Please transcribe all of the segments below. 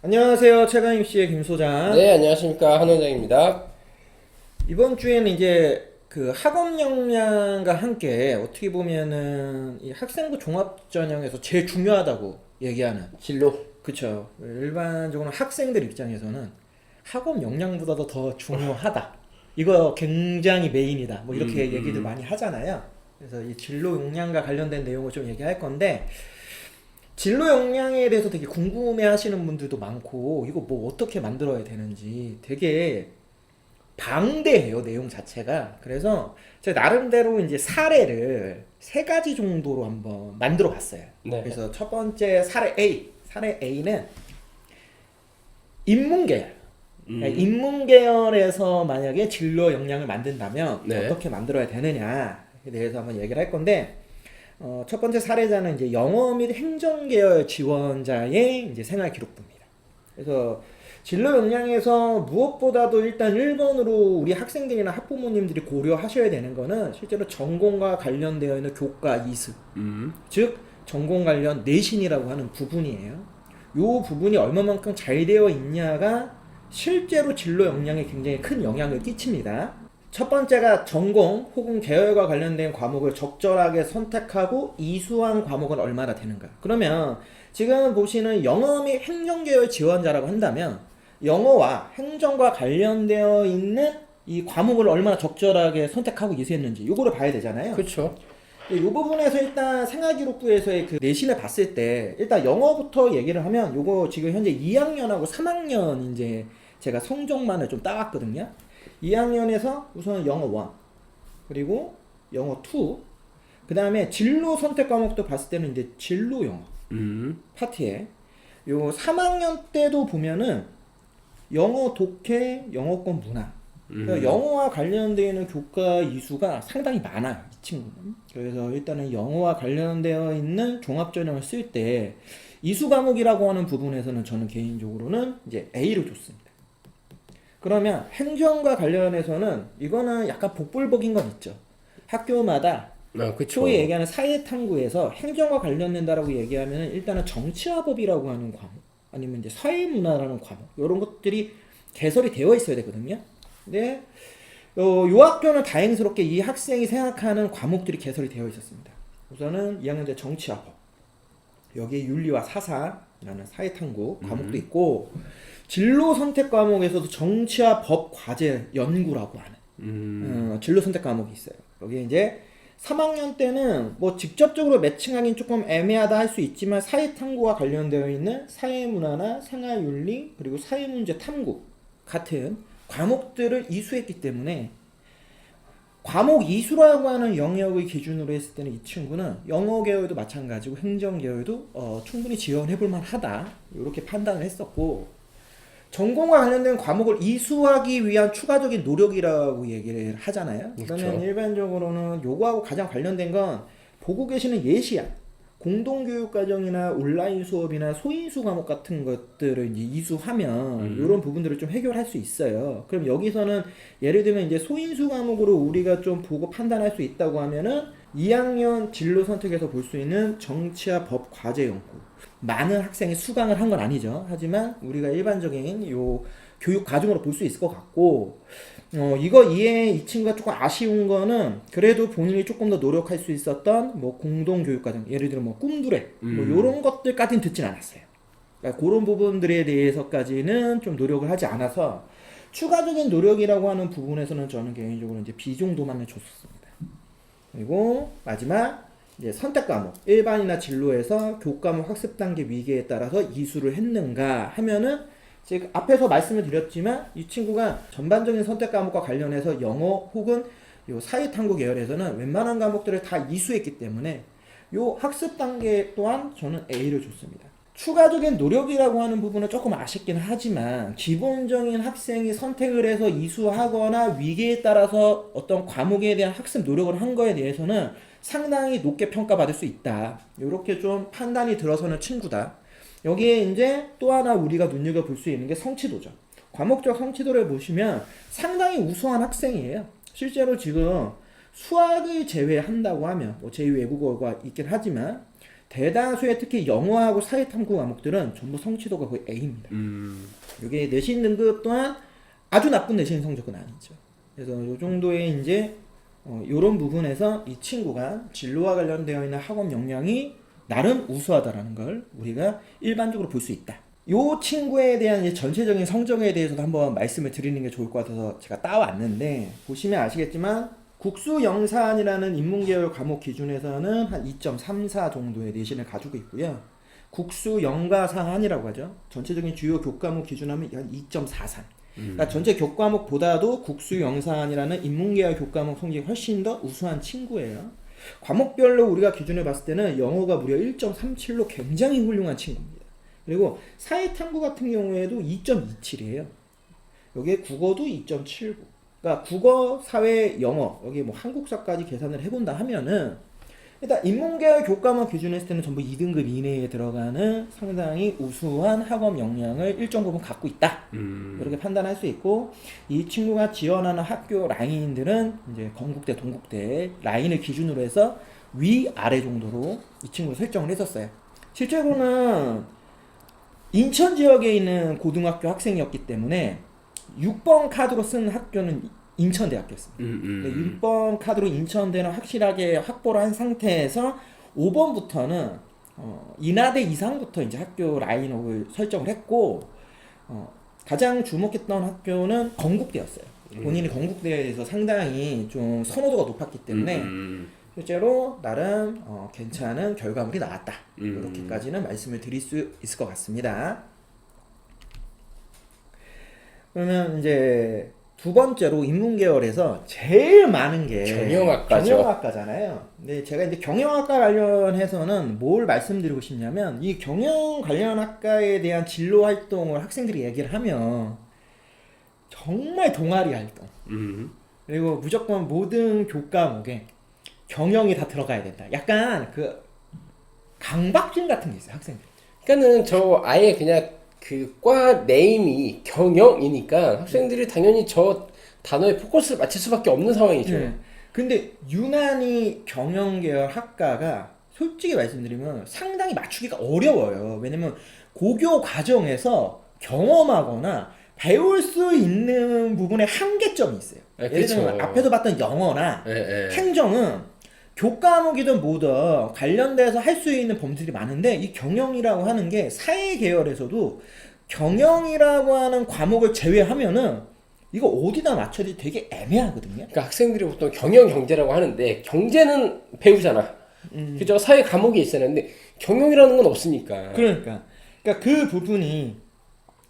안녕하세요. 최강입시의 김 소장. 네, 안녕하십니까. 한 원장입니다. 이번 주에는 이제 그 학업 역량과 함께 어떻게 보면은 이 학생부 종합 전형에서 제일 중요하다고 얘기하는, 진로. 그쵸. 일반적으로 학생들 입장에서는 학업 역량보다도 더 중요하다. 이거 굉장히 메인이다. 뭐 이렇게 얘기들 많이 하잖아요. 그래서 이 진로 역량과 관련된 내용을 좀 얘기할 건데, 진로 역량에 대해서 되게 궁금해 하시는 분들도 많고, 이거 뭐 어떻게 만들어야 되는지 되게 방대해요, 내용 자체가. 그래서 제가 나름대로 이제 사례를 세 가지 정도로 한번 만들어 봤어요. 네. 그래서 첫 번째 사례 A. 사례 A는 인문계열. 그러니까 인문계열에서 만약에 진로 역량을 만든다면 네. 어떻게 만들어야 되느냐에 대해서 한번 얘기를 할 건데, 첫 번째 사례자는 이제 영어 및 행정계열 지원자의 이제 생활 기록부입니다. 그래서 진로 역량에서 무엇보다도 일단 1번으로 우리 학생들이나 학부모님들이 고려하셔야 되는 거는 실제로 전공과 관련되어 있는 교과 이수, 즉 전공 관련 내신이라고 하는 부분이에요. 이 부분이 얼마만큼 잘 되어 있냐가 실제로 진로 역량에 굉장히 큰 영향을 끼칩니다. 첫 번째가 전공 혹은 계열과 관련된 과목을 적절하게 선택하고 이수한 과목은 얼마나 되는가. 그러면 지금 보시는 영어 및 행정계열 지원자라고 한다면 영어와 행정과 관련되어 있는 이 과목을 얼마나 적절하게 선택하고 이수했는지 이거를 봐야 되잖아요. 그렇죠. 이 부분에서 일단 생활기록부에서의 그 내신을 봤을 때 일단 영어부터 얘기를 하면 요거 지금 현재 2학년하고 3학년 이제 제가 성적만을 좀 따왔거든요. 2학년에서 우선 영어 1 그리고 영어 2 그 다음에 진로 선택 과목도 봤을 때는 이제 진로 영어 파트에 요 3학년 때도 보면은 영어 독해, 영어권 문화 그러니까 영어와 관련되어 있는 교과 이수가 상당히 많아요, 이 친구는. 그래서 일단은 영어와 관련되어 있는 종합전형을 쓸 때 이수 과목이라고 하는 부분에서는 저는 개인적으로는 이제 A를 줬습니다. 그러면 행정과 관련해서는 이거는 약간 복불복인 건 있죠. 학교마다 그쵸. 소위 얘기하는 사회탐구에서 행정과 관련된다라고 얘기하면 일단은 정치화법이라고 하는 과목 아니면 이제 사회문화라는 과목 이런 것들이 개설이 되어 있어야 되거든요. 근데 요 학교는 다행스럽게 이 학생이 생각하는 과목들이 개설이 되어 있었습니다. 우선은 2학년 때 정치화법, 여기에 윤리와 사사라는 사회탐구 과목도 있고, 진로 선택 과목에서도 정치와 법 과제 연구라고 하는 진로 선택 과목이 있어요. 여기 이제 3학년 때는 뭐 직접적으로 매칭하기는 조금 애매하다 할 수 있지만 사회탐구와 관련되어 있는 사회문화나 생활윤리 그리고 사회문제 탐구 같은 과목들을 이수했기 때문에 과목 이수라고 하는 영역의 기준으로 했을 때는 이 친구는 영어 계열도 마찬가지고 행정 계열도 충분히 지원해 볼 만하다 이렇게 판단을 했었고, 전공과 관련된 과목을 이수하기 위한 추가적인 노력이라고 얘기를 하잖아요. 그러면 그렇죠. 일반적으로는 요거하고 가장 관련된 건 보고 계시는 예시안, 공동교육과정이나 온라인 수업이나 소인수 과목 같은 것들을 이제 이수하면 이런 부분들을 좀 해결할 수 있어요. 그럼 여기서는 예를 들면 이제 소인수 과목으로 우리가 좀 보고 판단할 수 있다고 하면은 2학년 진로 선택에서 볼 수 있는 정치와 법 과제 연구. 많은 학생이 수강을 한 건 아니죠. 하지만 우리가 일반적인 요 교육 과정으로 볼 수 있을 것 같고, 이거 이해 이 친구가 조금 아쉬운 거는 그래도 본인이 조금 더 노력할 수 있었던 뭐 공동 교육 과정, 예를 들어 뭐 꿈두레 뭐 요런 것들까지는 듣진 않았어요. 그러니까 그런 부분들에 대해서까지는 좀 노력을 하지 않아서 추가적인 노력이라고 하는 부분에서는 저는 개인적으로 이제 B 정도만을 줬었습니다. 그리고 마지막 이제 선택 과목 일반이나 진로에서 교과목 학습 단계 위계에 따라서 이수를 했는가 하면은 지금 앞에서 말씀을 드렸지만 이 친구가 전반적인 선택 과목과 관련해서 영어 혹은 요 사회탐구 계열에서는 웬만한 과목들을 다 이수했기 때문에 요 학습 단계 또한 저는 A를 줬습니다. 추가적인 노력이라고 하는 부분은 조금 아쉽긴 하지만 기본적인 학생이 선택을 해서 이수하거나 위계에 따라서 어떤 과목에 대한 학습 노력을 한 거에 대해서는 상당히 높게 평가받을 수 있다. 이렇게 좀 판단이 들어서는 친구다. 여기에 이제 또 하나 우리가 눈여겨볼 수 있는 게 성취도죠. 과목적 성취도를 보시면 상당히 우수한 학생이에요. 실제로 지금 수학을 제외한다고 하면 뭐 제2외국어가 있긴 하지만 대다수의 특히 영어하고 사회탐구 과목들은 전부 성취도가 거의 A입니다. 이게 내신 등급 또한 아주 나쁜 내신 성적은 아니죠. 그래서 이 정도의 이제 이런 부분에서 이 친구가 진로와 관련되어 있는 학업 역량이 나름 우수하다라는 걸 우리가 일반적으로 볼 수 있다. 이 친구에 대한 이제 전체적인 성적에 대해서도 한번 말씀을 드리는 게 좋을 것 같아서 제가 따왔는데 보시면 아시겠지만 국수 영산이라는 인문계열 과목 기준에서는 한 2.34 정도의 내신을 가지고 있고요. 국수 영가사한이라고 하죠. 전체적인 주요 교과목 기준하면 한 2.43. 그러니까 전체 교과목보다도 국수 영산이라는 인문계열 교과목 성적이 훨씬 더 우수한 친구예요. 과목별로 우리가 기준을 봤을 때는 영어가 무려 1.37로 굉장히 훌륭한 친구입니다. 그리고 사회탐구 같은 경우에도 2.27이에요. 여기에 국어도 2.79. 그러니까 국어, 사회, 영어 여기 뭐 한국사까지 계산을 해본다 하면은 일단 인문계열 교과목 기준에 했을 때는 전부 2등급 이내에 들어가는 상당히 우수한 학업 역량을 일정 부분 갖고 있다. 이렇게 판단할 수 있고 이 친구가 지원하는 학교 라인들은 이제 건국대, 동국대 라인을 기준으로 해서 위, 아래 정도로 이 친구를 설정을 했었어요. 실제로는 인천 지역에 있는 고등학교 학생이었기 때문에 6번 카드로 쓴 학교는 인천대학교였습니다. 6번 카드로 인천대는 확실하게 확보를 한 상태에서 5번부터는 인하대 이상부터 이제 학교 라인업을 설정을 했고 가장 주목했던 학교는 건국대였어요. 본인이 건국대에 대해서 상당히 좀 선호도가 높았기 때문에 실제로 나름 괜찮은 결과물이 나왔다. 이렇게까지는 말씀을 드릴 수 있을 것 같습니다. 그러면 이제 두 번째로 인문계열에서 제일 많은 게 경영학과죠. 경영학과잖아요. 근데 제가 이제 경영학과 관련해서는 뭘 말씀드리고 싶냐면 이 경영 관련 학과에 대한 진로 활동을 학생들이 얘기를 하면 정말 동아리 활동 그리고 무조건 모든 교과목에 경영이 다 들어가야 된다. 약간 그 강박증 같은 게 있어요, 학생들. 그러니까는 저 아예 그냥 그 과 네임이 경영이니까 학생들이 당연히 저 단어에 포커스를 맞출 수밖에 없는 상황이죠. 네. 근데 유난히 경영계열 학과가 솔직히 말씀드리면 상당히 맞추기가 어려워요. 왜냐면 고교 과정에서 경험하거나 배울 수 있는 부분에 한계점이 있어요. 네, 예를 들면 그쵸. 앞에서 봤던 영어나 네. 행정은 교과목이든 뭐든 관련돼서 할 수 있는 범위들이 많은데 이 경영이라고 하는 게 사회 계열에서도 경영이라고 하는 과목을 제외하면은 이거 어디다 맞춰야 될지 되게 애매하거든요. 그러니까 학생들이 보통 경영 경제라고 하는데 경제는 배우잖아. 그죠? 사회 과목이 있어야 하는데 경영이라는 건 없으니까. 그러니까 그 부분이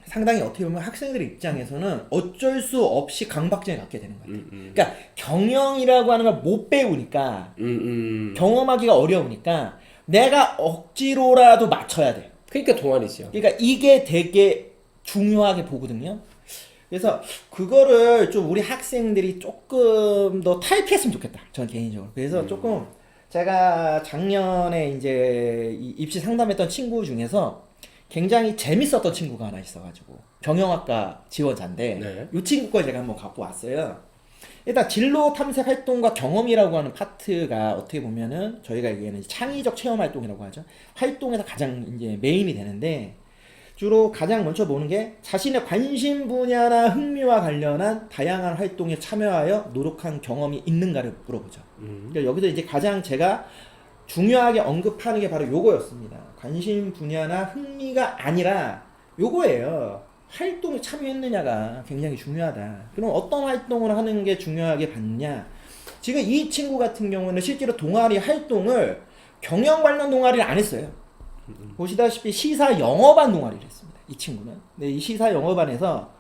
상당히 어떻게 보면 학생들의 입장에서는 어쩔 수 없이 강박증을 갖게 되는 거예요. 그러니까 경영이라고 하는 걸 못 배우니까 경험하기가 어려우니까 내가 억지로라도 맞춰야 돼. 그러니까 동아리죠. 그러니까 이게 되게 중요하게 보거든요. 그래서 그거를 좀 우리 학생들이 조금 더 타협했으면 좋겠다. 전 개인적으로. 그래서 조금 제가 작년에 이제 입시 상담했던 친구 중에서 굉장히 재밌었던 친구가 하나 있어가지고 경영학과 지원자인데 네. 이 친구 걸 제가 한번 갖고 왔어요. 일단 진로 탐색 활동과 경험이라고 하는 파트가 어떻게 보면은 저희가 얘기하는 창의적 체험 활동이라고 하죠. 활동에서 가장 이제 메인이 되는데 주로 가장 먼저 보는 게 자신의 관심 분야나 흥미와 관련한 다양한 활동에 참여하여 노력한 경험이 있는가를 물어보죠. 그러니까 여기서 이제 가장 제가 중요하게 언급하는 게 바로 요거였습니다. 관심 분야나 흥미가 아니라 요거예요. 활동에 참여했느냐가 굉장히 중요하다. 그럼 어떤 활동을 하는 게 중요하게 봤냐? 지금 이 친구 같은 경우는 실제로 동아리 활동을 경영 관련 동아리를 안 했어요. 보시다시피 시사 영어반 동아리를 했습니다. 이 친구는. 근데 이 시사 영어반에서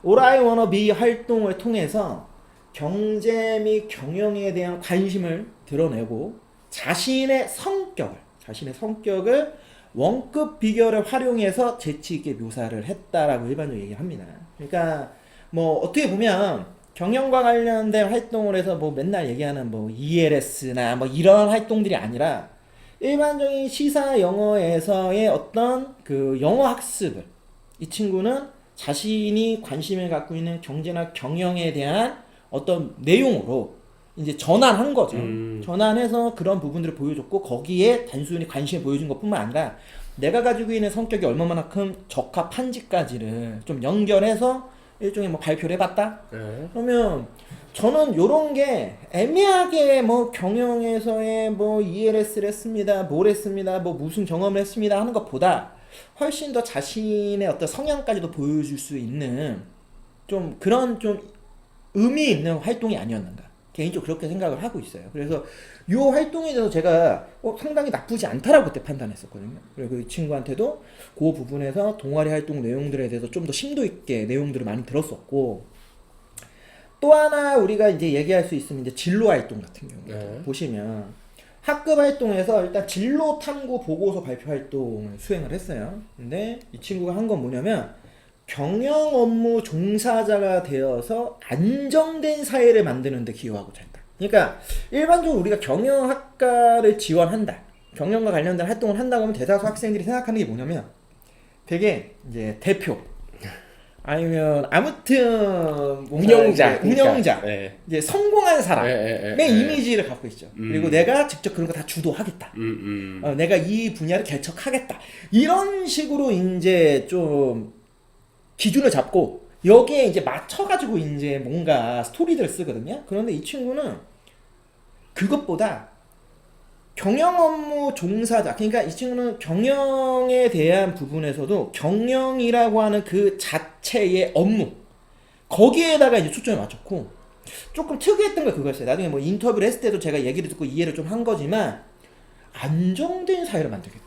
All I Wanna Be 활동을 통해서 경제 및 경영에 대한 관심을 드러내고 자신의 성격을 원급 비결을 활용해서 재치 있게 묘사를 했다라고 일반적으로 얘기를 합니다. 그러니까 뭐 어떻게 보면 경영과 관련된 활동을 해서 뭐 맨날 얘기하는 뭐 ELS나 뭐 이런 활동들이 아니라 일반적인 시사 영어에서의 어떤 그 영어 학습을 이 친구는 자신이 관심을 갖고 있는 경제나 경영에 대한 어떤 내용으로 이제 전환한 거죠. 음. 전환해서 그런 부분들을 보여줬고 거기에 단순히 관심을 보여준 것뿐만 아니라 내가 가지고 있는 성격이 얼마만큼 적합한지까지를 좀 연결해서 일종의 뭐 발표를 해봤다. 네. 그러면 저는 요런 게 애매하게 뭐 경영에서의 뭐 ELS를 했습니다, 뭘 했습니다, 뭐 무슨 경험을 했습니다 하는 것보다 훨씬 더 자신의 어떤 성향까지도 보여줄 수 있는 좀 그런 좀 의미 있는 활동이 아니었는가. 개인적으로 그렇게 생각을 하고 있어요. 그래서 이 활동에 대해서 제가 상당히 나쁘지 않다라고 그때 판단했었거든요. 그리고 이 친구한테도 그 부분에서 동아리 활동 내용들에 대해서 좀 더 심도 있게 내용들을 많이 들었었고, 또 하나 우리가 이제 얘기할 수 있으면 이제 진로 활동 같은 경우 네. 보시면 학급 활동에서 일단 진로 탐구 보고서 발표 활동을 수행을 했어요. 근데 이 친구가 한 건 뭐냐면 경영 업무 종사자가 되어서 안정된 사회를 만드는 데 기여하고자 했다. 그러니까 일반적으로 우리가 경영학과를 지원한다, 경영과 관련된 활동을 한다고 하면 대다수 학생들이 생각하는 게 뭐냐면 되게 이제 대표 아니면 아무튼 뭔가 운영자, 이제 운영자, 그러니까, 네. 이제 성공한 사람의 네. 이미지를 갖고 있죠. 그리고 내가 직접 그런 거 다 주도하겠다. 내가 이 분야를 개척하겠다. 이런 식으로 이제 좀 기준을 잡고 여기에 이제 맞춰가지고 이제 뭔가 스토리들을 쓰거든요. 그런데 이 친구는 그것보다 경영 업무 종사자, 그러니까 이 친구는 경영에 대한 부분에서도 경영이라고 하는 그 자체의 업무, 거기에다가 이제 초점을 맞췄고, 조금 특이했던 게 그거였어요. 나중에 뭐 인터뷰를 했을 때도 제가 얘기를 듣고 이해를 좀 한 거지만, 안정된 사회를 만들겠다.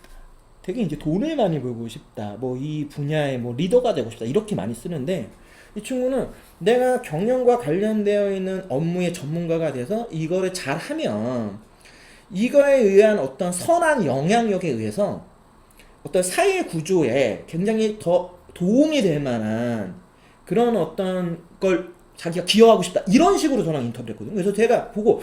되게 이제 돈을 많이 벌고 싶다. 뭐 이 분야의 뭐 리더가 되고 싶다. 이렇게 많이 쓰는데, 이 친구는 내가 경영과 관련되어 있는 업무의 전문가가 돼서 이거를 잘 하면 이거에 의한 어떤 선한 영향력에 의해서 어떤 사회 구조에 굉장히 더 도움이 될 만한 그런 어떤 걸 자기가 기여하고 싶다. 이런 식으로 저랑 인터뷰를 했거든요. 그래서 제가 보고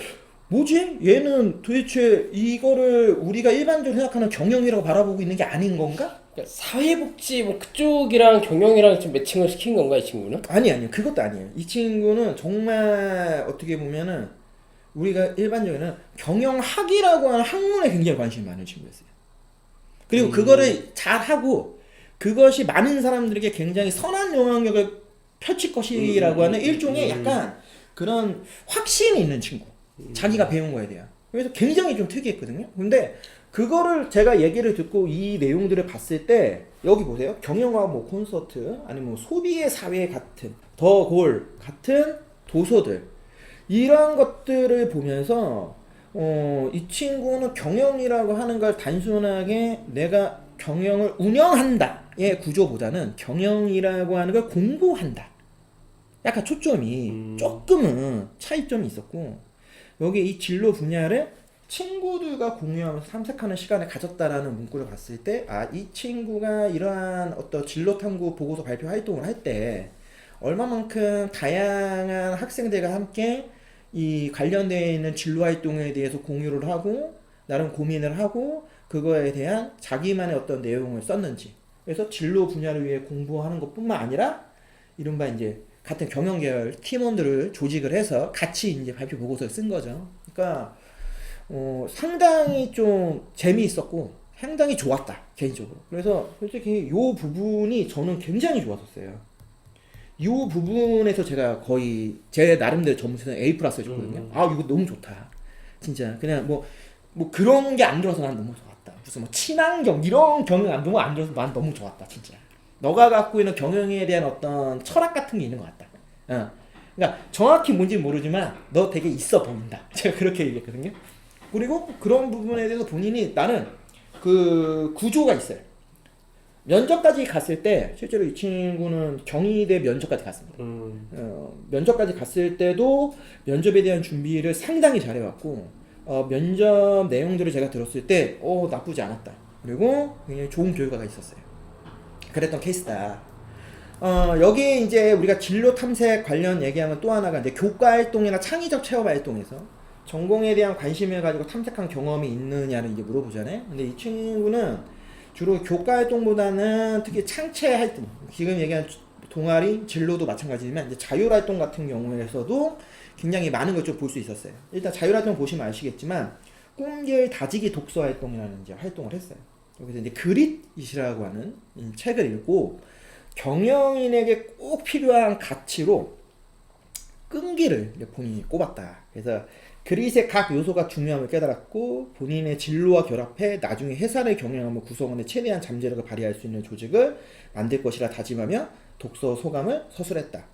뭐지? 얘는 도대체 이거를 우리가 일반적으로 생각하는 경영이라고 바라보고 있는 게 아닌 건가? 그러니까 사회복지 뭐 그쪽이랑 경영이랑 좀 매칭을 시킨 건가 이 친구는? 아니요. 그것도 아니에요. 이 친구는 정말 어떻게 보면은 우리가 일반적으로는 경영학이라고 하는 학문에 굉장히 관심이 많은 친구였어요. 그리고 그거를 잘하고 그것이 많은 사람들에게 굉장히 선한 영향력을 펼칠 것이라고 하는 일종의 약간 그런 확신이 있는 친구. 자기가 배운 거에 대한. 그래서 굉장히 좀 특이했거든요. 근데 그거를 제가 얘기를 듣고 이 내용들을 봤을 때 여기 보세요. 경영학 뭐 콘서트 아니면 뭐 소비의 사회 같은 더 골 같은 도서들, 이런 것들을 보면서 이 친구는 경영이라고 하는 걸 단순하게 내가 경영을 운영한다의 구조보다는 경영이라고 하는 걸 공부한다. 약간 초점이 조금은 차이점이 있었고, 여기 이 진로 분야를 친구들과 공유하면서 탐색하는 시간을 가졌다라는 문구를 봤을 때, 이 친구가 이러한 어떤 진로 탐구 보고서 발표 활동을 할 때 얼마만큼 다양한 학생들과 함께 이 관련되어 있는 진로 활동에 대해서 공유를 하고 나름 고민을 하고 그거에 대한 자기만의 어떤 내용을 썼는지. 그래서 진로 분야를 위해 공부하는 것뿐만 아니라 이른바 이제 같은 경영 계열 팀원들을 조직을 해서 같이 이제 발표 보고서를 쓴 거죠. 그러니까 상당히 좀 재미있었고 상당히 좋았다 개인적으로. 그래서 솔직히 요 부분이 저는 굉장히 좋았었어요. 이 부분에서 제가 거의 제 나름대로 점수는 A 플러스 줬거든요. 이거 너무 좋다. 진짜 그냥 뭐 그런 게 안 들어서 난 너무 좋았다. 무슨 뭐 친환경 이런 경영 안 들어서 난 너무 좋았다. 진짜. 너가 갖고 있는 경영에 대한 어떤 철학 같은 게 있는 것 같다. 그러니까 정확히 뭔지 모르지만 너 되게 있어 보인다. 제가 그렇게 얘기했거든요. 그리고 그런 부분에 대해서 본인이 나는 그 구조가 있어요. 면접까지 갔을 때 실제로 이 친구는 경희대 면접까지 갔습니다. 면접까지 갔을 때도 면접에 대한 준비를 상당히 잘해왔고 면접 내용들을 제가 들었을 때 나쁘지 않았다. 그리고 굉장히 좋은 결과가 있었어요. 그랬던 케이스다. 여기 이제 우리가 진로 탐색 관련 얘기하면 또 하나가 이제 교과 활동이나 창의적 체험 활동에서 전공에 대한 관심을 가지고 탐색한 경험이 있느냐를 이제 물어보잖아요. 근데 이 친구는 주로 교과 활동보다는 특히 창체 활동, 지금 얘기한 동아리, 진로도 마찬가지지만 이제 자율활동 같은 경우에서도 굉장히 많은 걸 좀 볼 수 있었어요. 일단 자율활동 보시면 아시겠지만 꿈길 다지기 독서활동이라는 이제 활동을 했어요. 여기서 이제 그릿이라고 하는 이 책을 읽고 경영인에게 꼭 필요한 가치로 끈기를 이제 본인이 꼽았다. 그래서 그릿의 각 요소가 중요함을 깨달았고 본인의 진로와 결합해 나중에 회사를 경영하며 구성원의 최대한 잠재력을 발휘할 수 있는 조직을 만들 것이라 다짐하며 독서 소감을 서술했다.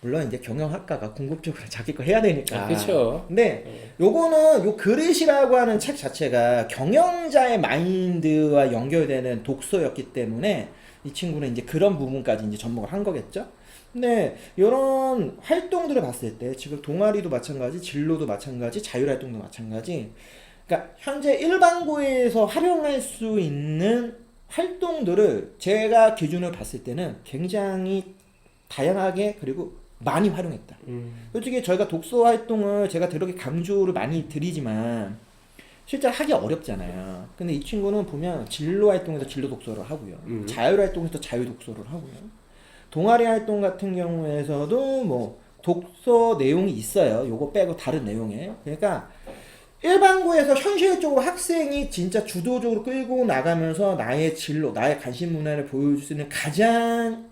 물론 이제 경영학과가 궁극적으로 자기 거 해야 되니까. 그렇죠. 근데 요거는 요 그릿이라고 하는 책 자체가 경영자의 마인드와 연결되는 독서였기 때문에 이 친구는 이제 그런 부분까지 이제 접목을 한 거겠죠. 근데 이런 활동들을 봤을 때 지금 동아리도 마찬가지, 진로도 마찬가지, 자율활동도 마찬가지. 그러니까 현재 일반고에서 활용할 수 있는 활동들을 제가 기준을 봤을 때는 굉장히 다양하게 그리고 많이 활용했다. 솔직히 저희가 독서 활동을 제가 되게 강조를 많이 드리지만 실제 하기 어렵잖아요. 근데 이 친구는 보면 진로 활동에서 진로 독서를 하고요. 자율 활동에서 자율 독서를 하고요. 동아리 활동 같은 경우에서도 뭐 독서 내용이 있어요. 요거 빼고 다른 내용에. 그러니까 일반고에서 현실적으로 학생이 진짜 주도적으로 끌고 나가면서 나의 진로, 나의 관심 문화를 보여줄 수 있는 가장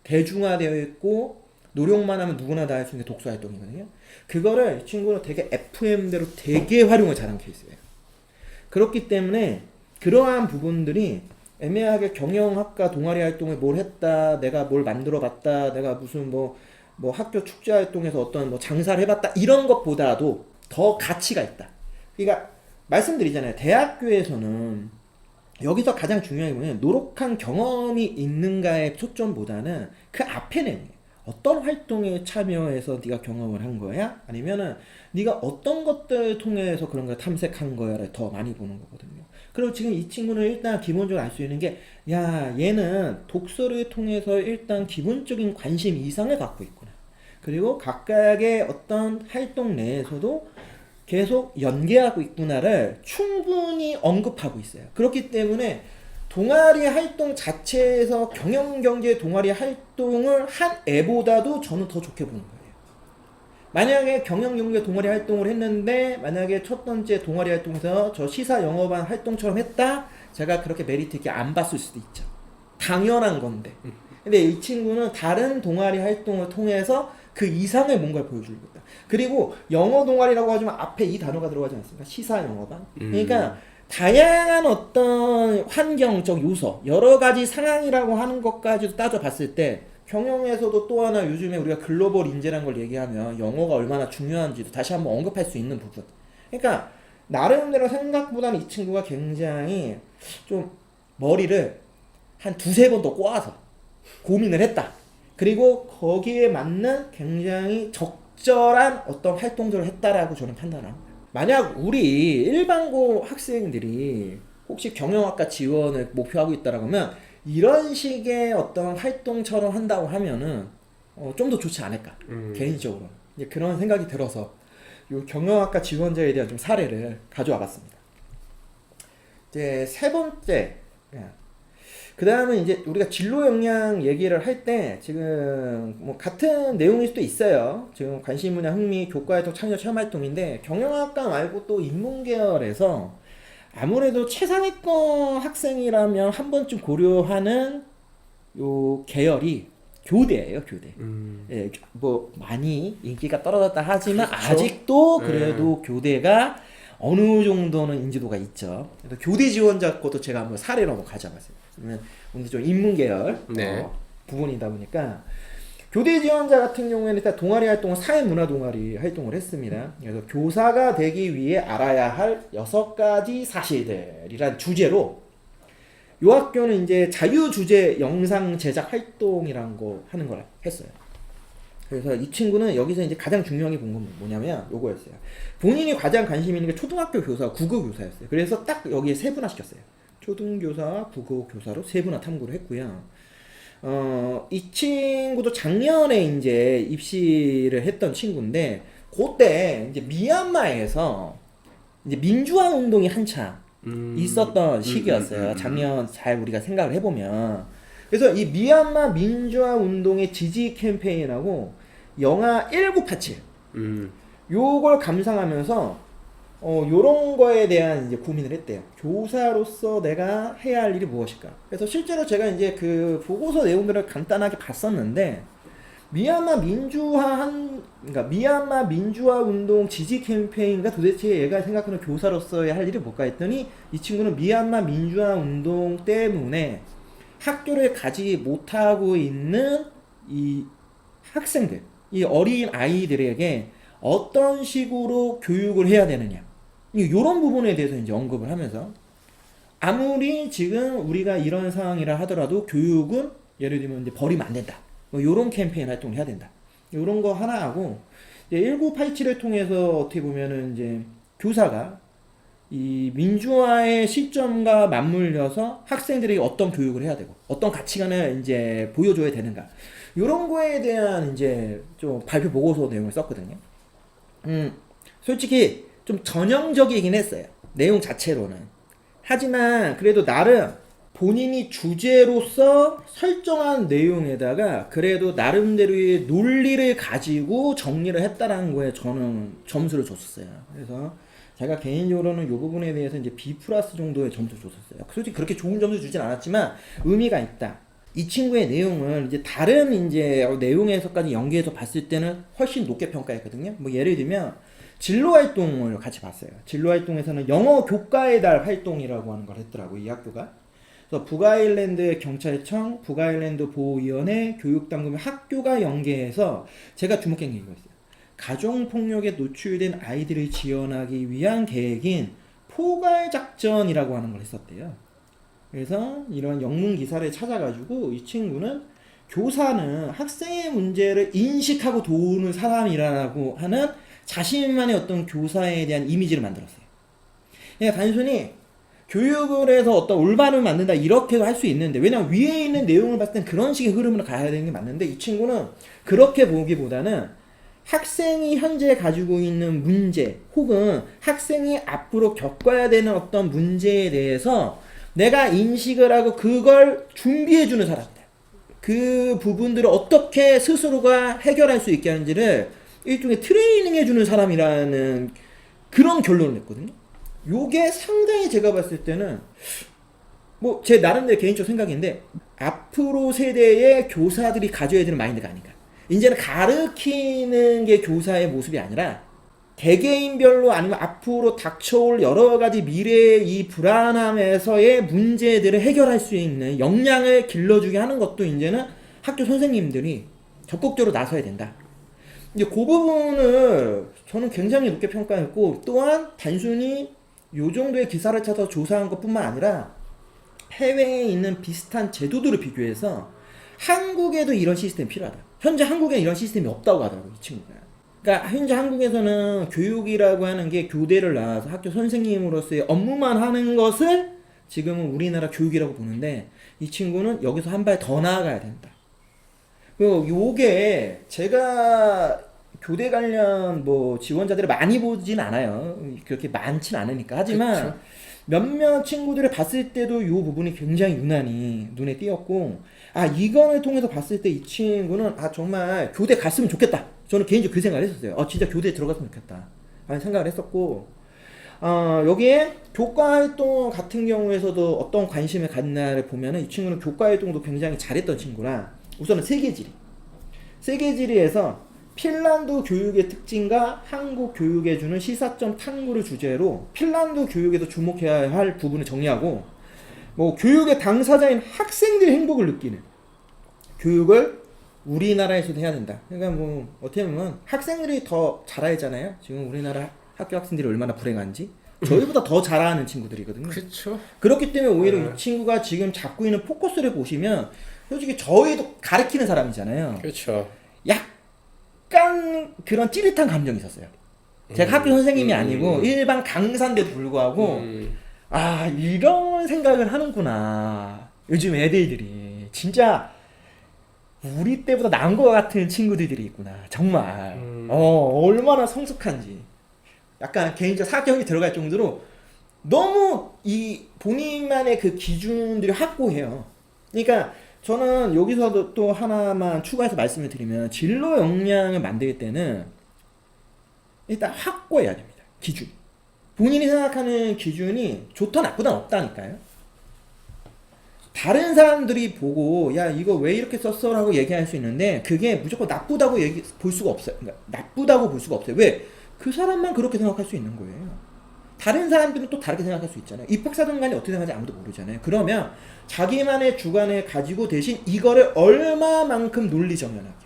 대중화되어 있고 노력만 하면 누구나 다 할 수 있는 게 독서 활동이거든요. 그거를 이 친구는 되게 FM대로 되게 활용을 잘한 케이스예요. 그렇기 때문에 그러한 부분들이 애매하게 경영학과 동아리 활동에 뭘 했다, 내가 뭘 만들어 봤다, 내가 무슨 뭐 학교 축제 활동에서 어떤 뭐 장사를 해봤다 이런 것보다도 더 가치가 있다. 그러니까 말씀드리잖아요. 대학교에서는 여기서 가장 중요한 게 뭐냐면 노력한 경험이 있는가의 초점보다는 그 앞에 내용이에요. 어떤 활동에 참여해서 네가 경험을 한 거야? 아니면은 네가 어떤 것들을 통해서 그런 걸 탐색한 거야를 더 많이 보는 거거든요. 그리고 지금 이 친구는 일단 기본적으로 알 수 있는 게, 야, 얘는 독서를 통해서 일단 기본적인 관심 이상을 갖고 있구나. 그리고 각각의 어떤 활동 내에서도 계속 연계하고 있구나를 충분히 언급하고 있어요. 그렇기 때문에 동아리 활동 자체에서 경영경제 동아리 활동을 한 애보다도 저는 더 좋게 보는 거예요. 만약에 경영경제 동아리 활동을 했는데 만약에 첫 번째 동아리 활동에서 저 시사 영어반 활동처럼 했다? 제가 그렇게 메리트 있게 안 봤을 수도 있죠. 당연한 건데. 근데 이 친구는 다른 동아리 활동을 통해서 그 이상의 뭔가를 보여주고 있다. 그리고 영어 동아리라고 하지만 앞에 이 단어가 들어가지 않습니까? 시사 영어반. 그러니까 다양한 어떤 환경적 요소, 여러 가지 상황이라고 하는 것까지도 따져봤을 때 경영에서도 또 하나 요즘에 우리가 글로벌 인재라는 걸 얘기하면 영어가 얼마나 중요한지도 다시 한번 언급할 수 있는 부분. 그러니까 나름대로 생각보다는 이 친구가 굉장히 좀 머리를 한 두세 번 더 꼬아서 고민을 했다. 그리고 거기에 맞는 굉장히 적절한 어떤 활동들을 했다라고 저는 판단합니다. 만약 우리 일반고 학생들이 혹시 경영학과 지원을 목표하고 있다라고 하면 이런 식의 어떤 활동처럼 한다고 하면은 좀 더 좋지 않을까 개인적으로 이제 그런 생각이 들어서 요 경영학과 지원자에 대한 좀 사례를 가져와 봤습니다. 이제 세 번째, 그 다음은 이제 우리가 진로 역량 얘기를 할 때 지금 뭐 같은 내용일 수도 있어요. 지금 관심 분야 흥미 교과활동 참여 체험활동인데 경영학과 말고 또 인문계열에서 아무래도 최상위권 학생이라면 한 번쯤 고려하는 요 계열이 교대예요, 교대. 예, 뭐 많이 인기가 떨어졌다 하지만 그렇죠. 아직도 그래도 교대가 어느 정도는 인지도가 있죠. 그래서 교대 지원자 것도 제가 한번 사례로 한번 가져봤어요. 그러면 오늘 좀 인문계열 네. 부분이다 보니까 교대 지원자 같은 경우에는 일단 동아리 활동은 사회문화 동아리 활동을 했습니다. 그래서 교사가 되기 위해 알아야 할 6가지 사실들이란 주제로 이 학교는 이제 자유주제 영상 제작 활동이라는 거 하는 걸 했어요. 그래서 이 친구는 여기서 이제 가장 중요한 게 본 건 뭐냐면 요거였어요. 본인이 가장 관심 있는 게 초등학교 교사, 국어 교사였어요. 그래서 딱 여기에 세분화 시켰어요. 초등교사와 국어 교사로 세분화 탐구를 했고요. 이 친구도 작년에 이제 입시를 했던 친구인데, 그때 이제 미얀마에서 이제 민주화 운동이 한창 있었던 시기였어요. 작년 잘 우리가 생각을 해보면. 그래서 이 미얀마 민주화 운동의 지지 캠페인하고 영화 1987 요걸 감상하면서 요런 거에 대한 이제 고민을 했대요. 교사로서 내가 해야 할 일이 무엇일까? 그래서 실제로 제가 이제 그 보고서 내용들을 간단하게 봤었는데 그러니까 미얀마 민주화 운동 지지 캠페인과 도대체 얘가 생각하는 교사로서의 할 일이 뭘까 했더니 이 친구는 미얀마 민주화 운동 때문에 학교를 가지 못하고 있는 이 학생들, 이 어린 아이들에게 어떤 식으로 교육을 해야 되느냐. 이런 부분에 대해서 이제 언급을 하면서 아무리 지금 우리가 이런 상황이라 하더라도 교육은 예를 들면 이제 버리면 안 된다. 뭐 이런 캠페인 활동을 해야 된다. 이런 거 하나 하고 1987을 통해서 어떻게 보면은 이제 교사가 이 민주화의 시점과 맞물려서 학생들이 어떤 교육을 해야 되고 어떤 가치관을 이제 보여줘야 되는가. 이런 거에 대한 이제 좀 발표 보고서 내용을 썼거든요. 솔직히 좀 전형적이긴 했어요. 내용 자체로는. 하지만 그래도 나름 본인이 주제로서 설정한 내용에다가 그래도 나름대로의 논리를 가지고 정리를 했다라는 거에 저는 점수를 줬었어요. 그래서 제가 개인적으로는 이 부분에 대해서 이제 B+ 정도의 점수를 줬었어요. 솔직히 그렇게 좋은 점수 주진 않았지만 의미가 있다. 이 친구의 내용을 이제 다른 이제 내용에서까지 연계해서 봤을 때는 훨씬 높게 평가했거든요. 뭐 예를 들면 진로 활동을 같이 봤어요. 진로 활동에서는 영어 교과의 달 활동이라고 하는 걸 했더라고요. 이 학교가. 그래서 북아일랜드 경찰청, 북아일랜드 보호위원회, 교육당국의 학교가 연계해서 제가 주목한 게 이거였어요. 가정폭력에 노출된 아이들을 지원하기 위한 계획인 포괄작전이라고 하는 걸 했었대요. 그래서 이런 영문 기사를 찾아가지고 이 친구는 교사는 학생의 문제를 인식하고 도우는 사람이라고 하는 자신만의 어떤 교사에 대한 이미지를 만들었어요. 그냥 단순히 교육을 해서 어떤 올바름을 만든다 이렇게도 할 수 있는데 왜냐면 위에 있는 내용을 봤을 땐 그런 식의 흐름으로 가야 되는 게 맞는데 이 친구는 그렇게 보기보다는 학생이 현재 가지고 있는 문제 혹은 학생이 앞으로 겪어야 되는 어떤 문제에 대해서 내가 인식을 하고 그걸 준비해주는 사람들 그 부분들을 어떻게 스스로가 해결할 수 있게 하는지를 일종의 트레이닝 해주는 사람이라는 그런 결론을 냈거든요. 요게 상당히 제가 봤을 때는 뭐 제 나름대로 개인적 생각인데 앞으로 세대의 교사들이 가져야 되는 마인드가 아닌가. 이제는 가르치는 게 교사의 모습이 아니라 개개인별로 아니면 앞으로 닥쳐올 여러 가지 미래의 이 불안함에서의 문제들을 해결할 수 있는 역량을 길러주게 하는 것도 이제는 학교 선생님들이 적극적으로 나서야 된다. 이제 그 부분을 저는 굉장히 높게 평가했고 또한 단순히 요 정도의 기사를 찾아서 조사한 것뿐만 아니라 해외에 있는 비슷한 제도들을 비교해서 한국에도 이런 시스템이 필요하다. 현재 한국에 이런 시스템이 없다고 하더라고요, 이 친구가. 그러니까 현재 한국에서는 교육이라고 하는 게 교대를 나와서 학교 선생님으로서의 업무만 하는 것을 지금은 우리나라 교육이라고 보는데 이 친구는 여기서 한 발 더 나아가야 된다. 그리고 요게 제가 교대 관련 뭐 지원자들을 많이 보진 않아요. 그렇게 많진 않으니까. 하지만 그쵸. 몇몇 친구들을 봤을 때도 이 부분이 굉장히 유난히 눈에 띄었고 아 이거를 통해서 봤을 때 이 친구는 아 정말 교대 갔으면 좋겠다. 저는 개인적으로 그 생각을 했었어요. 진짜 교대에 들어갔으면 좋겠다 라는 생각을 했었고 여기에 교과활동 같은 경우에서도 어떤 관심을 갖나를 보면은 이 친구는 교과활동도 굉장히 잘했던 친구라 우선은 세계지리에서 핀란드 교육의 특징과 한국 교육에 주는 시사점 탐구를 주제로 핀란드 교육에도 주목해야 할 부분을 정리하고 뭐 교육의 당사자인 학생들의 행복을 느끼는 교육을 우리나라에서도 해야 된다. 그러니까 뭐 어떻게 보면 학생들이 더 잘 알잖아요. 지금 우리나라 학교 학생들이 얼마나 불행한지 저희보다 더 잘 아는 친구들이거든요. 그렇죠. 그렇기 때문에 오히려 이 친구가 지금 잡고 있는 포커스를 보시면 솔직히 저희도 가르치는 사람이잖아요. 그렇죠. 약간 그런 찌릿한 감정이 있었어요. 제가 학교 선생님이 아니고 일반 강사인데도 불구하고 아 이런 생각을 하는구나. 요즘 애들이 진짜 우리 때보다 나은 것 같은 친구들이 있구나. 정말 얼마나 성숙한지 약간 개인적 사견이 들어갈 정도로 너무 이 본인만의 그 기준들이 확고해요. 그러니까 저는 여기서도 또 하나만 추가해서 말씀을 드리면 진로 역량을 만들 때는 일단 확고해야 됩니다. 기준. 본인이 생각하는 기준이 좋다 나쁘다 없다니까요. 다른 사람들이 보고 야 이거 왜 이렇게 썼어? 라고 얘기할 수 있는데 그게 무조건 나쁘다고 볼 수가 없어요. 그러니까 나쁘다고 볼 수가 없어요. 왜? 그 사람만 그렇게 생각할 수 있는 거예요. 다른 사람들은 또 다르게 생각할 수 있잖아요. 입학사정관이 어떻게 생각하는지 아무도 모르잖아요. 그러면 자기만의 주관을 가지고 대신 이거를 얼마만큼 논리정연하게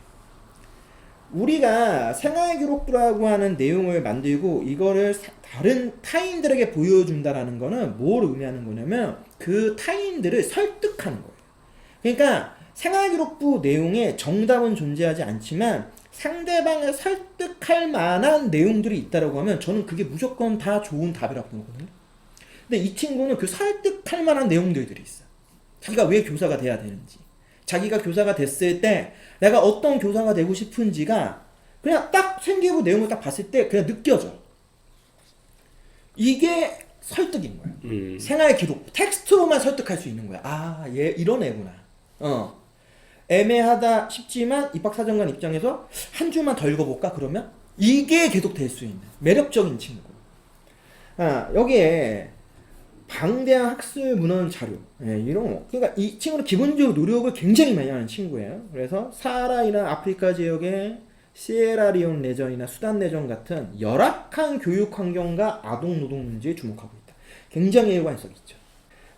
우리가 생활기록부라고 하는 내용을 만들고 이거를 다른 타인들에게 보여준다라는 거는 뭘 의미하는 거냐면 그 타인들을 설득하는 거예요. 그러니까 생활기록부 내용에 정답은 존재하지 않지만 상대방을 설득할 만한 내용들이 있다라고 하면 저는 그게 무조건 다 좋은 답이라고 보거든요. 근데 이 친구는 그 설득할 만한 내용들이 있어. 자기가 왜 교사가 돼야 되는지, 자기가 교사가 됐을 때 내가 어떤 교사가 되고 싶은지가 그냥 딱 생기부 내용을 딱 봤을 때 그냥 느껴져. 이게 설득인 거야. 생활 기록 텍스트로만 설득할 수 있는 거야. 아, 얘 이런 애구나. 애매하다 싶지만 입학사정관 입장에서 한 줄만 더 읽어볼까? 그러면 이게 계속 될 수 있는 매력적인 친구. 여기에 방대한 학술 문헌 자료 이런 거. 그러니까 이 친구는 기본적으로 노력을 굉장히 많이 하는 친구예요. 그래서 사하라이나 아프리카 지역의 시에라리온 내전이나 수단 내전 같은 열악한 교육 환경과 아동 노동 문제에 주목하고 있다. 굉장히 일관성 있죠.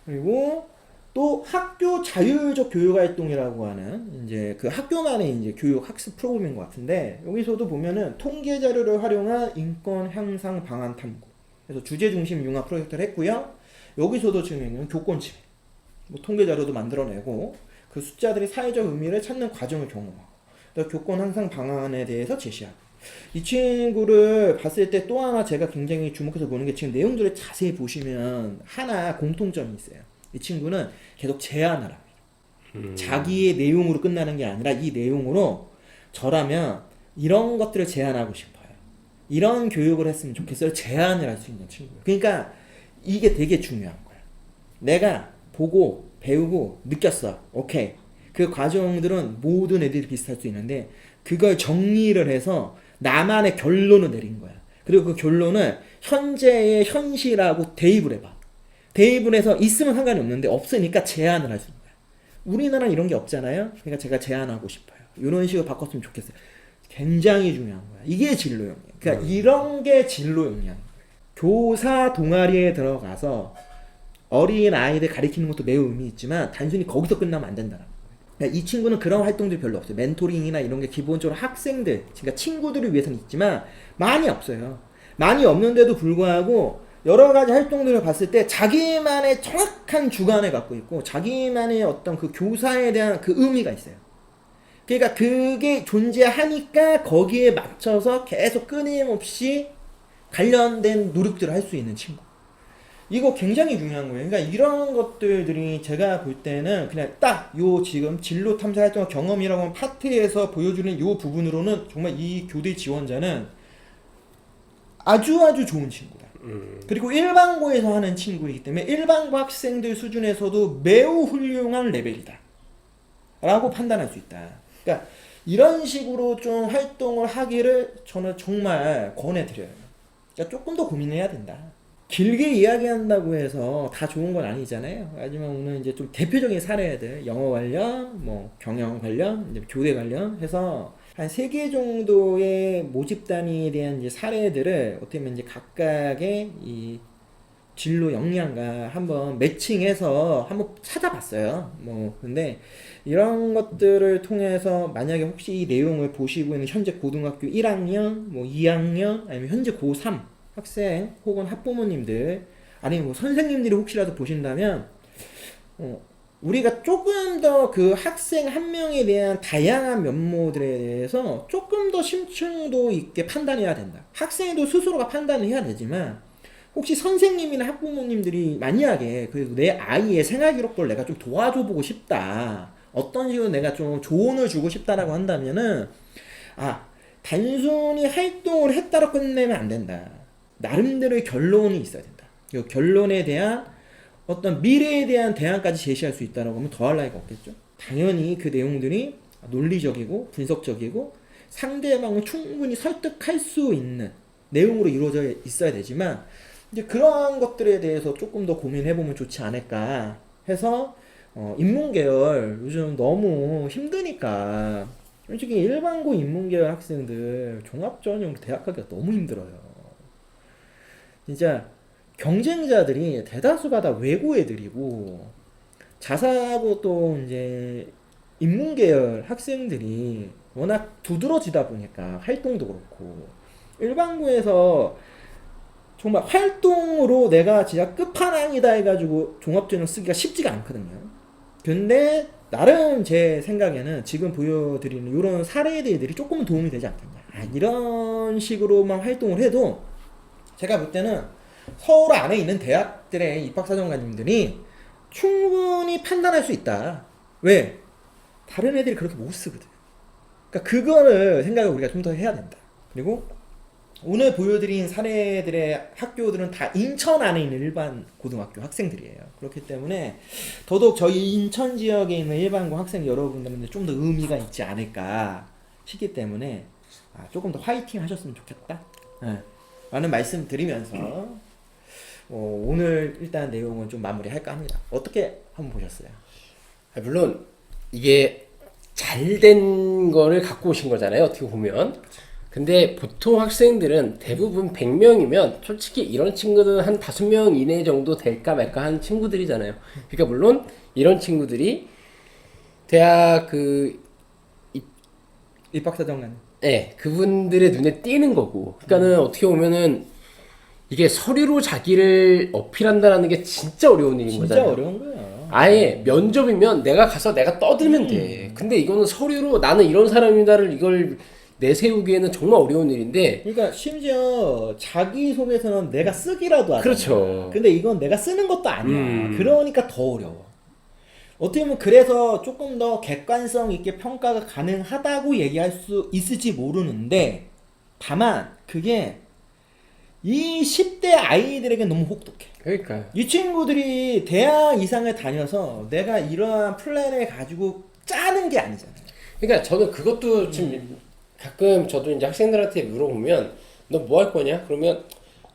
그리고 또 학교 자율적 교육 활동이라고 하는 이제 그 학교만의 이제 교육 학습 프로그램인 것 같은데 여기서도 보면은 통계 자료를 활용한 인권 향상 방안 탐구. 그래서 주제 중심 융합 프로젝트를 했고요. 여기서도 지금 교권 침해, 뭐 통계 자료도 만들어내고 그 숫자들이 사회적 의미를 찾는 과정을 경험하고 또 교권 향상 방안에 대해서 제시하고 이 친구를 봤을 때 또 하나 제가 굉장히 주목해서 보는 게 지금 내용들을 자세히 보시면 하나 공통점이 있어요. 이 친구는 계속 제안을 합니다. 자기의 내용으로 끝나는 게 아니라 이 내용으로 저라면 이런 것들을 제안하고 싶어요. 이런 교육을 했으면 좋겠어요. 제안을 할 수 있는 친구예요. 그러니까 이게 되게 중요한 거야. 내가 보고 배우고 느꼈어. 오케이. 그 과정들은 모든 애들이 비슷할 수 있는데 그걸 정리를 해서 나만의 결론을 내린 거야. 그리고 그 결론을 현재의 현실하고 대입을 해봐. 대입을 해서 있으면 상관이 없는데 없으니까 제안을 할 수 있는 거야. 우리나라는 이런 게 없잖아요. 그러니까 제가 제안하고 싶어요. 이런 식으로 바꿨으면 좋겠어요. 굉장히 중요한 거야. 이게 진로 역량. 그러니까 이런 게 진로 역량. 교사 동아리에 들어가서 어린 아이들 가르치는 것도 매우 의미 있지만 단순히 거기서 끝나면 안 된다는 거예요. 그러니까 이 친구는 그런 활동들이 별로 없어요. 멘토링이나 이런 게 기본적으로 학생들, 그러니까 친구들을 위해서는 있지만 많이 없어요. 많이 없는데도 불구하고 여러 가지 활동들을 봤을 때 자기만의 정확한 주관을 갖고 있고 자기만의 어떤 그 교사에 대한 그 의미가 있어요. 그러니까 그게 존재하니까 거기에 맞춰서 계속 끊임없이 관련된 노력들을 할 수 있는 친구. 이거 굉장히 중요한 거예요. 그러니까 이런 것들이 제가 볼 때는 그냥 딱 요 지금 진로 탐사 활동 경험이라고 하는 파트에서 보여주는 요 부분으로는 정말 이 교대 지원자는 아주 좋은 친구다. 그리고 일반고에서 하는 친구이기 때문에 일반고 학생들 수준에서도 매우 훌륭한 레벨이다. 라고 판단할 수 있다. 그러니까 이런 식으로 좀 활동을 하기를 저는 정말 권해드려요. 그러니까 조금 더 고민해야 된다. 길게 이야기한다고 해서 다 좋은 건 아니잖아요. 하지만 오늘 이제 좀 대표적인 사례들, 영어 관련, 뭐 경영 관련, 이제 교대 관련 해서 한 3개 정도의 모집 단위에 대한 이제 사례들을 어떻게 보면 이제 각각의 이 진로 역량과 한번 매칭해서 한번 찾아봤어요. 뭐 근데 이런 것들을 통해서 만약에 혹시 이 내용을 보시고 있는 현재 고등학교 1학년, 뭐 2학년, 아니면 현재 고3 학생 혹은 학부모님들 아니면 뭐 선생님들이 혹시라도 보신다면 우리가 조금 더 그 학생 한 명에 대한 다양한 면모들에 대해서 조금 더 심층도 있게 판단해야 된다. 학생도 스스로가 판단을 해야 되지만 혹시 선생님이나 학부모님들이 만약에 그래도 내 아이의 생활기록부를 내가 좀 도와줘 보고 싶다. 어떤 식으로 내가 좀 조언을 주고 싶다라고 한다면은 단순히 활동을 했다고 끝내면 안 된다. 나름대로의 결론이 있어야 된다. 이 결론에 대한 어떤 미래에 대한 대안까지 제시할 수 있다라고 하면 더할 나위가 없겠죠. 당연히 그 내용들이 논리적이고 분석적이고 상대방을 충분히 설득할 수 있는 내용으로 이루어져 있어야 되지만 이제 그러한 것들에 대해서 조금 더 고민해보면 좋지 않을까 해서 인문계열 요즘 너무 힘드니까 솔직히 일반고 인문계열 학생들 종합전형으로 대학 가기가 너무 힘들어요. 진짜 경쟁자들이 대다수가 다 외고 애들이고 자사고 또 이제 인문계열 학생들이 워낙 두드러지다 보니까 활동도 그렇고 일반고에서 정말 활동으로 내가 진짜 끝판왕이다 해가지고 종합전형 쓰기가 쉽지가 않거든요. 근데 나름 제 생각에는 지금 보여드리는 이런 사례들이 조금은 도움이 되지 않겠냐. 이런 식으로만 활동을 해도 제가 볼 때는 서울 안에 있는 대학들의 입학사정관님들이 충분히 판단할 수 있다. 왜? 다른 애들이 그렇게 못 쓰거든. 그러니까 그거를 생각을 우리가 좀 더 해야 된다. 그리고 오늘 보여드린 사례들의 학교들은 다 인천 안에 있는 일반 고등학교 학생들이에요. 그렇기 때문에 더더욱 저희 인천 지역에 있는 일반고 학생 여러분들한테 좀 더 의미가 있지 않을까 싶기 때문에 조금 더 화이팅 하셨으면 좋겠다. 라는 말씀 드리면서 오늘 일단 내용은 좀 마무리할까 합니다. 어떻게 한번 보셨어요? 물론 이게 잘된 거를 갖고 오신 거잖아요. 어떻게 보면. 근데 보통 학생들은 대부분 100명이면 솔직히 이런 친구들은 한 5명 이내 정도 될까 말까 하는 친구들이잖아요. 그러니까 물론 이런 친구들이 대학 입학사정관. 네, 그분들의 눈에 띄는 거고. 그러니까는 어떻게 보면은 이게 서류로 자기를 어필한다는 게 진짜 어려운 일인 진짜 거잖아요. 어려운 거야. 아예 면접이면 내가 가서 내가 떠들면 돼. 근데 이거는 서류로 나는 이런 사람이다를 이걸 내세우기에는 정말 어려운 일인데. 그러니까 심지어 자기소개서는 내가 쓰기라도 하잖아. 그렇죠. 근데 이건 내가 쓰는 것도 아니야. 그러니까 더 어려워. 어떻게 보면 그래서 조금 더 객관성 있게 평가가 가능하다고 얘기할 수 있을지 모르는데 다만 그게 이 10대 아이들에게 너무 혹독해. 그러니까 이 친구들이 대학 이상을 다녀서 내가 이러한 플랜을 가지고 짜는 게 아니잖아요. 그러니까 저는 그것도 지금 가끔 저도 이제 학생들한테 물어보면 너 뭐 할 거냐? 그러면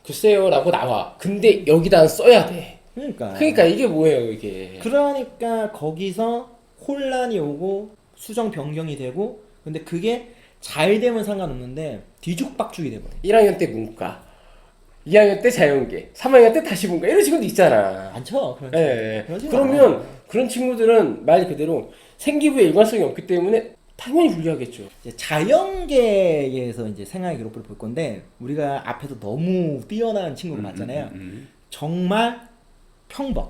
글쎄요라고 나와. 근데 여기다 써야 돼. 그러니까 이게 뭐예요, 이게. 그러니까 거기서 혼란이 오고 수정 변경이 되고 근데 그게 잘 되면 상관없는데 뒤죽박죽이 돼버려. 1학년 때 문과, 2학년 때 자연계, 3학년 때 다시 문과 이런 친구도 있잖아. 많죠. 예. 그러면 그런 친구들은 말 그대로 생기부에 일관성이 없기 때문에 당연히 불리하겠죠. 이제 자연계에서 이제 생활 기록부를 볼 건데 우리가 앞에서 너무 뛰어난 친구가 많잖아요. 정말 평범.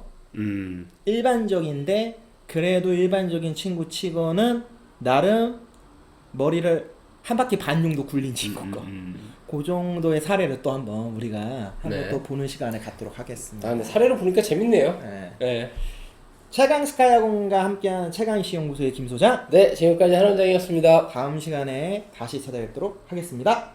일반적인데 그래도 일반적인 친구 치고는 나름 머리를 한 바퀴 반 정도 굴린 친구고 그 정도의 사례를 또 한번 우리가 한번 또 보는 시간을 갖도록 하겠습니다. 근데 사례로 보니까 재밌네요. 네. 최강 스카이학원과 함께하는 최강시 연구소의 김소장. 네, 지금까지 한원장이었습니다. 다음 시간에 다시 찾아뵙도록 하겠습니다.